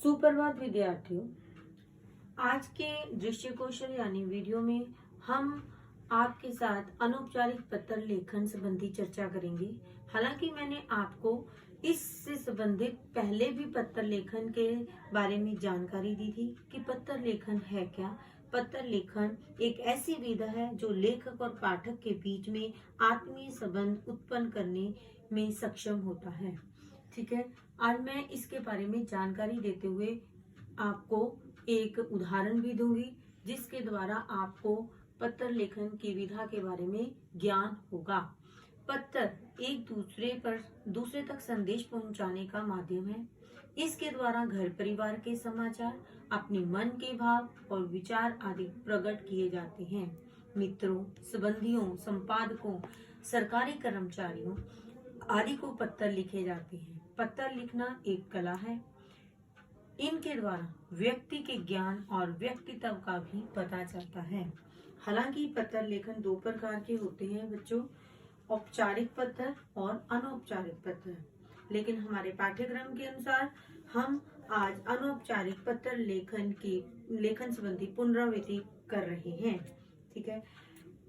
सुप्रभात विद्यार्थियों, आज के दृश्य कौशल यानी वीडियो में हम आपके साथ अनौपचारिक पत्र लेखन संबंधी चर्चा करेंगे। हालांकि मैंने आपको इससे संबंधित पहले भी पत्र लेखन के बारे में जानकारी दी थी कि पत्र लेखन है क्या। पत्र लेखन एक ऐसी विधा है जो लेखक और पाठक के बीच में आत्मीय संबंध उत्पन्न करने में सक्षम होता है। ठीक है, आज मैं इसके बारे में जानकारी देते हुए आपको एक उदाहरण भी दूंगी जिसके द्वारा आपको पत्र लेखन की विधा के बारे में ज्ञान होगा। पत्र एक दूसरे तक संदेश पहुंचाने का माध्यम है। इसके द्वारा घर परिवार के समाचार, अपने मन के भाव और विचार आदि प्रकट किए जाते हैं। मित्रों, संबंधियों, संपादकों, सरकारी कर्मचारियों आदि को पत्र लिखे जाते हैं। पत्र लिखना एक कला है। इनके द्वारा व्यक्ति के ज्ञान और व्यक्तित्व का भी पता चलता है। हालांकि पत्र लेखन दो प्रकार के होते हैं बच्चों, औपचारिक पत्र और अनौपचारिक पत्र। लेकिन हमारे पाठ्यक्रम के अनुसार हम आज अनौपचारिक पत्र लेखन संबंधी पुनरावृत्ति कर रहे हैं। ठीक है,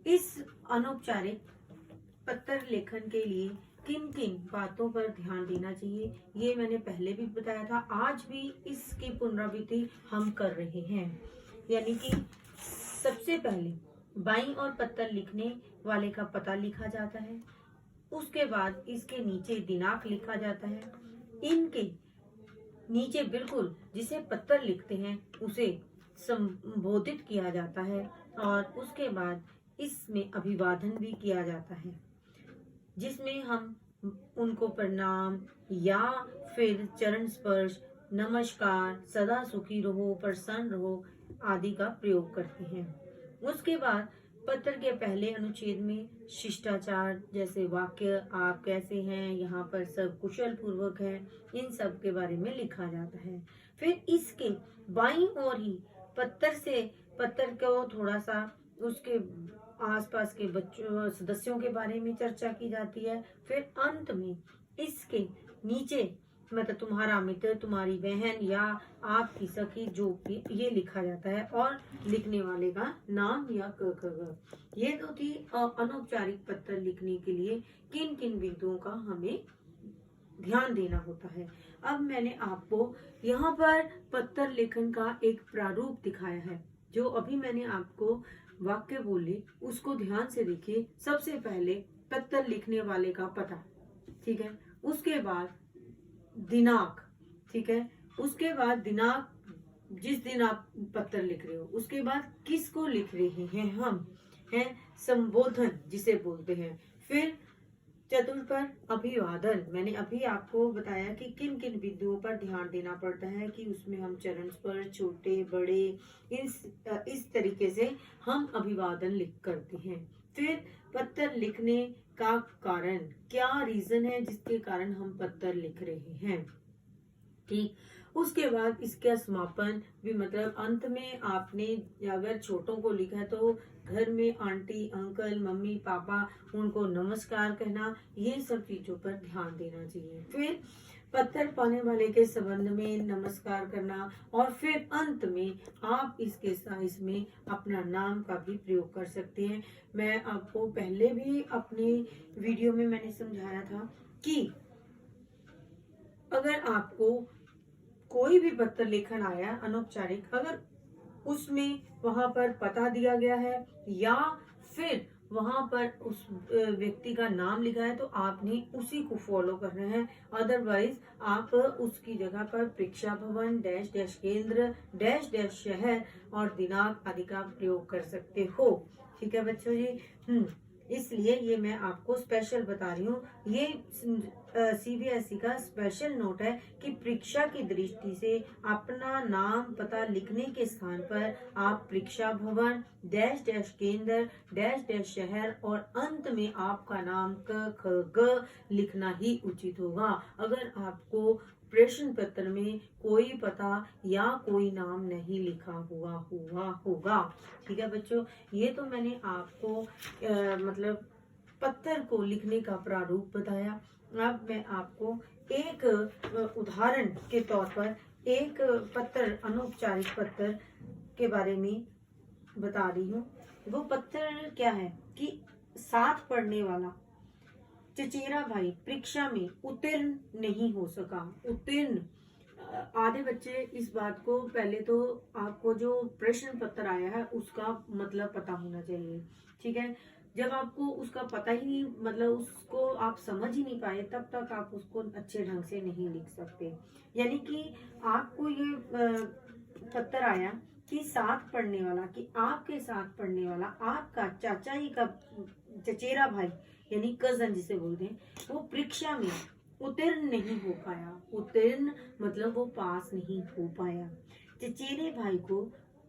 इस अनौपचारिक पत्र लेखन के लिए किन किन बातों पर ध्यान देना चाहिए ये मैंने पहले भी बताया था। आज भी इसकी पुनरावृत्ति हम कर रहे हैं। यानी कि सबसे पहले बाईं ओर पत्र लिखने वाले का पता लिखा जाता है। उसके बाद इसके नीचे दिनांक लिखा जाता है। इनके नीचे बिल्कुल जिसे पत्र लिखते हैं उसे संबोधित किया जाता है और उसके बाद इसमें अभिवादन भी किया जाता है, जिसमें हम उनको प्रणाम या फिर चरण स्पर्श, नमस्कार, सदा सुखी रहो, प्रसन्न रहो आदि का प्रयोग करते हैं। उसके बाद पत्र के पहले अनुच्छेद में शिष्टाचार जैसे वाक्य, आप कैसे हैं, यहाँ पर सब कुशल पूर्वक है, इन सब के बारे में लिखा जाता है। फिर इसके बाईं ओर ही पत्र को थोड़ा सा उसके आसपास के बच्चों सदस्यों के बारे में चर्चा की जाती है। फिर अंत में इसके नीचे मतलब तुम्हारा मित्र, तुम्हारी बहन या आपकी सखी जो भी ये लिखा जाता है और लिखने वाले का नाम या क। ये तो थी अनौपचारिक पत्र लिखने के लिए किन किन बिंदुओं का हमें ध्यान देना होता है। अब मैंने आपको यहाँ पर पत्र लेखन का एक प्रारूप दिखाया है। जो अभी मैंने आपको वाक्य बोले उसको ध्यान से देखिए। सबसे पहले पत्र लिखने वाले का पता, ठीक है, उसके बाद दिनांक, ठीक है, उसके बाद दिनांक जिस दिन आप पत्र लिख रहे हो, उसके बाद किसको लिख रहे हैं हम, हैं संबोधन जिसे बोलते हैं। फिर चतुर्थ पर अभिवादन। मैंने अभी आपको बताया कि किन किन बिंदुओं पर ध्यान देना पड़ता है कि उसमें हम चरण स्पर्श, छोटे बड़े इस तरीके से हम अभिवादन लिख करते हैं। फिर पत्र लिखने का कारण, क्या रीजन है जिसके कारण हम पत्र लिख रहे हैं। ठीक, उसके बाद इसका समापन भी, मतलब अंत में आपने अगर छोटों को लिखा है तो घर में आंटी, अंकल, मम्मी, पापा उनको नमस्कार कहना, ये सब चीजों पर ध्यान देना चाहिए। फिर पत्र पाने वाले के संबंध में नमस्कार करना और फिर अंत में आप इसके साइज में अपना नाम का भी प्रयोग कर सकते हैं। मैं आपको पहले भी अपने वीडियो में मैंने समझाया था कि अगर आपको कोई भी पत्र लेखन आया अनौपचारिक, अगर उसमें वहां पर पता दिया गया है या फिर वहां पर उस व्यक्ति का नाम लिखा है तो आपने उसी को फॉलो करना है। अदरवाइज आप उसकी जगह पर परीक्षा भवन डैश डैश केंद्र डैश डैश शहर और दिनांक आदि का प्रयोग कर सकते हो। ठीक है बच्चों जी, इसलिए ये मैं आपको स्पेशल बता रही हूँ। ये सीबीएसई का स्पेशल नोट है कि परीक्षा की दृष्टि से अपना नाम पता लिखने के स्थान पर आप परीक्षा भवन डैश डैश केंद्र डैश डैश शहर और अंत में आपका नाम क ख ग लिखना ही उचित होगा। अगर आपको प्रश्न पत्र में कोई पता या कोई नाम नहीं लिखा होगा। ठीक है बच्चों, ये तो मैंने आपको मतलब पत्र को लिखने का प्रारूप बताया। अब मैं आपको एक उदाहरण के तौर पर एक पत्र, अनौपचारिक पत्र के बारे में बता रही हूँ। वो पत्र क्या है कि साथ पढ़ने वाला चचेरा भाई परीक्षा में उत्तीर्ण नहीं हो सका। उत्तीर्ण, आधे बच्चे इस बात को, पहले तो आपको जो प्रश्न पत्र आया है उसका मतलब पता होना चाहिए, ठीक है। जब आपको उसका पता ही नहीं, मतलब उसको आप समझ ही नहीं पाए, तब तक आप उसको अच्छे ढंग से नहीं लिख सकते। यानी कि आपको ये पत्र आया कि साथ पढ़ने वाला, कि आपके साथ पढ़ने वाला आपका चाचा ही का चचेरा भाई, यानी कजन जिसे बोलते हैं, वो परीक्षा में उत्तीर्ण नहीं हो पाया। उत्तीर्ण मतलब वो पास नहीं हो पाया। चचेरे भाई को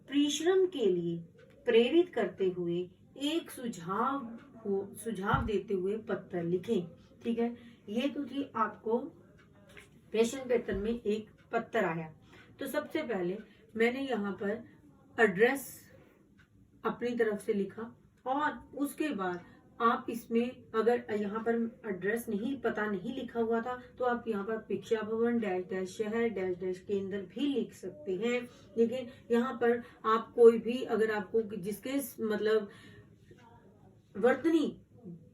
परिश्रम के लिए प्रेरित करते हुए एक सुझाव देते हुए पत्र लिखें, ठीक है। ये तो थी आपको प्रश्न पत्र में एक पत्र आया। तो सबसे पहले मैंने यहाँ पर एड्रेस अपनी तरफ से लिखा, और उसके बाद आप इसमें, अगर यहाँ पर एड्रेस नहीं, पता नहीं लिखा हुआ था, तो आप यहाँ पर परीक्षा भवन डैश डैश शहर डैश डैश केंद्र भी लिख सकते हैं। लेकिन यहाँ पर आप कोई भी, अगर आपको जिसके मतलब वर्तनी,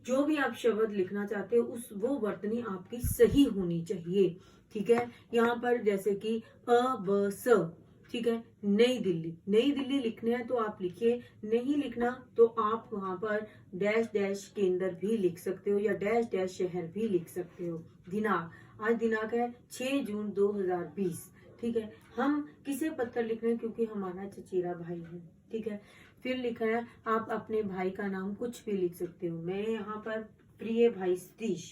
जो भी आप शब्द लिखना चाहते हो, उस वो वर्तनी आपकी सही होनी चाहिए, ठीक है। यहाँ पर जैसे कि अ ब स, ठीक है। नई दिल्ली, नई दिल्ली लिखने हैं तो आप लिखिए, नहीं लिखना तो आप वहां पर डैश डैश केंद्र भी लिख सकते हो, या डैश डैश शहर भी लिख सकते हो। दिनांक, आज दिनांक है 6 जून 2020, ठीक है। हम किसे पत्र लिख रहे हैं, क्योंकि हमारा चचेरा भाई है, ठीक है। फिर लिखा है, आप अपने भाई का नाम कुछ भी लिख सकते हो। मैं यहाँ पर प्रिय भाई सतीश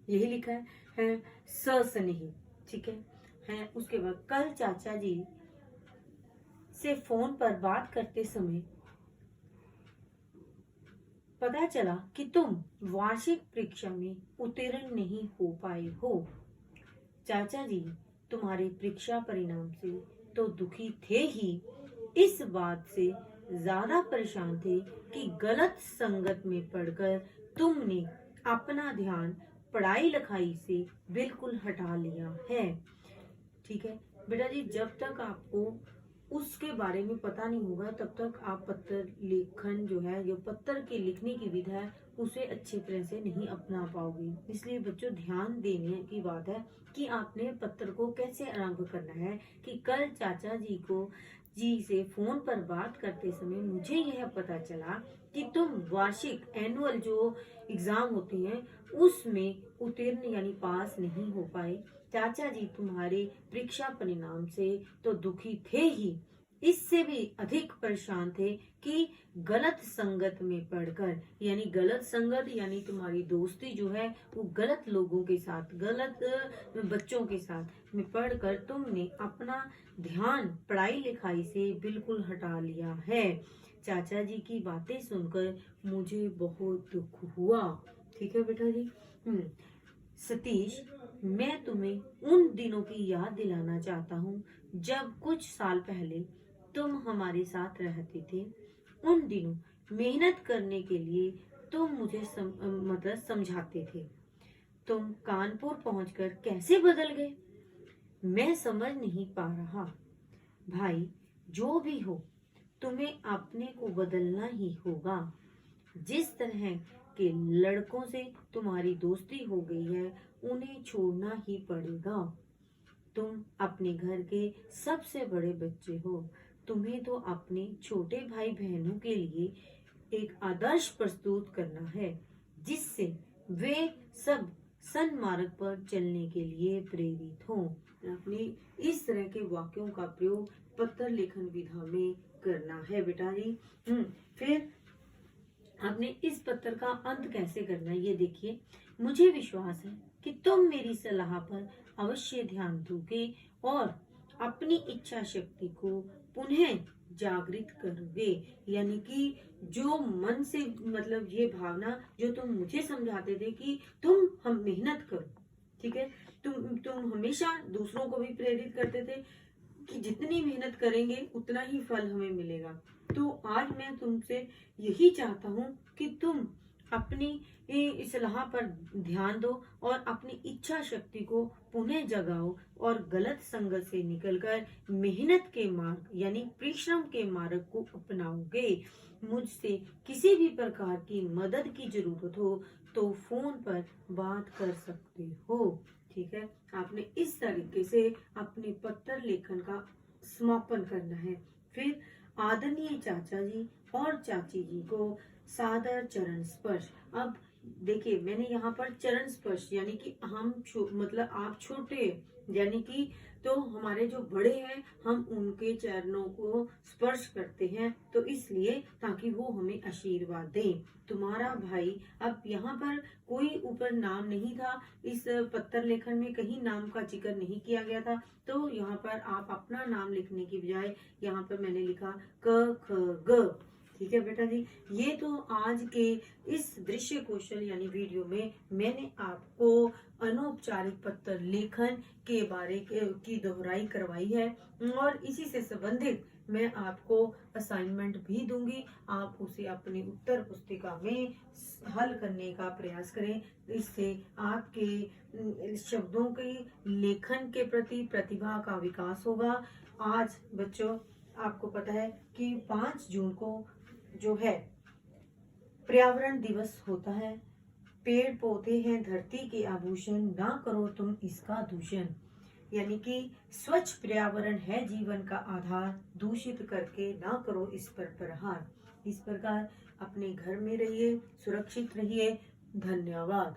यही लिखा है स्नेही, ठीक है। उसके बाद कल चाचा जी से फोन पर बात करते समय पता चला कि तुम वार्षिक परीक्षा में उत्तीर्ण नहीं हो पाए हो। चाचा जी तुम्हारे परीक्षा परिणाम से तो दुखी थे ही, इस बात से ज्यादा परेशान थे कि गलत संगत में पड़कर तुमने अपना ध्यान पढ़ाई लिखाई से बिल्कुल हटा लिया है, ठीक है। बेटा जी, जब तक आपको उसके बारे में पता नहीं होगा, तब तक आप पत्र लेखन जो है, जो पत्र के लिखने की विधा है, उसे अच्छी तरह से नहीं अपना पाओगे। इसलिए बच्चों, ध्यान देने की बात है कि आपने पत्र को कैसे आरंभ करना है। कि कल चाचा जी से फोन पर बात करते समय मुझे यह पता चला कि तुम वार्षिक एनुअल जो एग्जाम होते हैं उसमें उत्तीर्ण यानी पास नहीं हो पाए। चाचा जी तुम्हारे परीक्षा परिणाम से तो दुखी थे ही, इससे भी अधिक परेशान थे कि गलत संगत में पड़कर, यानी गलत संगत यानी तुम्हारी दोस्ती जो है वो गलत लोगों के साथ, गलत बच्चों के साथ में पढ़कर तुमने अपना ध्यान पढ़ाई लिखाई से बिल्कुल हटा लिया है। चाचा जी की बातें सुनकर मुझे बहुत दुख हुआ, ठीक है बेटा जी। सतीश, मैं तुम्हें उन दिनों की याद दिलाना चाहता हूँ जब कुछ साल पहले तुम हमारे साथ रहते थे। उन दिनों मेहनत करने के लिए तुम मुझे मतलब समझाते थे। तुम कानपुर पहुंचकर कैसे बदल गए, मैं समझ नहीं पा रहा। भाई, जो भी हो, तुम्हें अपने को बदलना ही होगा। जिस तरह के लड़कों से तुम्हारी दोस्ती हो गई है, उन्हें छोड़ना ही पड़ेगा। तुम अपने घर के सबसे बड़े बच्चे हो। तुम्हें तो अपने छोटे भाई बहनों के लिए एक आदर्श प्रस्तुत करना है, जिससे वे सब सन्मार्ग पर चलने के लिए प्रेरित हों। अपनी इस तरह के वाक्यों का प्रयोग पत्र लेखन विधा में करना है बेटा जी। फिर आपने इस पत्र का अंत कैसे करना है, ये देखिए। मुझे विश्वास है कि तुम मेरी सलाह पर अवश्य ध्यान दोगे और अपनी इच्छा शक्ति को पुनः जागृत करोगे। यानी कि जो मन से, मतलब ये भावना जो तुम मुझे समझाते थे कि हम मेहनत करो, ठीक है। तुम हमेशा दूसरों को भी प्रेरित करते थे कि जितनी मेहनत करेंगे उतना ही फल हमें मिलेगा। तो आज मैं तुमसे यही चाहता हूँ कि तुम अपनी सलाह पर ध्यान दो और अपनी इच्छा शक्ति को पुनः जगाओ और गलत संगत से निकलकर मेहनत के मार्ग यानी परिश्रम के मार्ग को अपनाओगे। मुझसे किसी भी प्रकार की मदद की जरूरत हो तो फोन पर बात कर सकते हो। ठीक है, आपने इस तरीके से अपने पत्र लेखन का समापन करना है। फिर आदरणीय चाचा जी और चाची जी को सादर चरण स्पर्श। अब देखिए, मैंने यहाँ पर चरण स्पर्श यानी कि मतलब आप छोटे यानी कि तो हमारे जो बड़े हैं हम उनके चरणों को स्पर्श करते हैं, तो इसलिए ताकि वो हमें आशीर्वाद दें। तुम्हारा भाई, अब यहाँ पर कोई ऊपर नाम नहीं था, इस पत्र लेखन में कहीं नाम का जिक्र नहीं किया गया था, तो यहाँ पर आप अपना नाम लिखने की बजाय यहाँ पर मैंने लिखा क ख ग। ठीक है बेटा जी, ये तो आज के इस दृश्य कौशल यानी वीडियो में मैंने आपको अनौपचारिक पत्र लेखन के बारे की दोहराई करवाई है और इसी से संबंधित मैं आपको असाइनमेंट भी दूंगी। आप उसे अपनी उत्तर पुस्तिका में हल करने का प्रयास करें। इससे आपके शब्दों के लेखन के प्रति प्रतिभा का विकास होगा। आज बच्चों, आपको पता है कि 5 जून को जो है पर्यावरण दिवस होता है। पेड़ पौधे हैं धरती के आभूषण, ना करो तुम इसका दूषण। यानी कि स्वच्छ पर्यावरण है जीवन का आधार, दूषित करके ना करो इस पर प्रहार। इस प्रकार अपने घर में रहिए, सुरक्षित रहिए। धन्यवाद।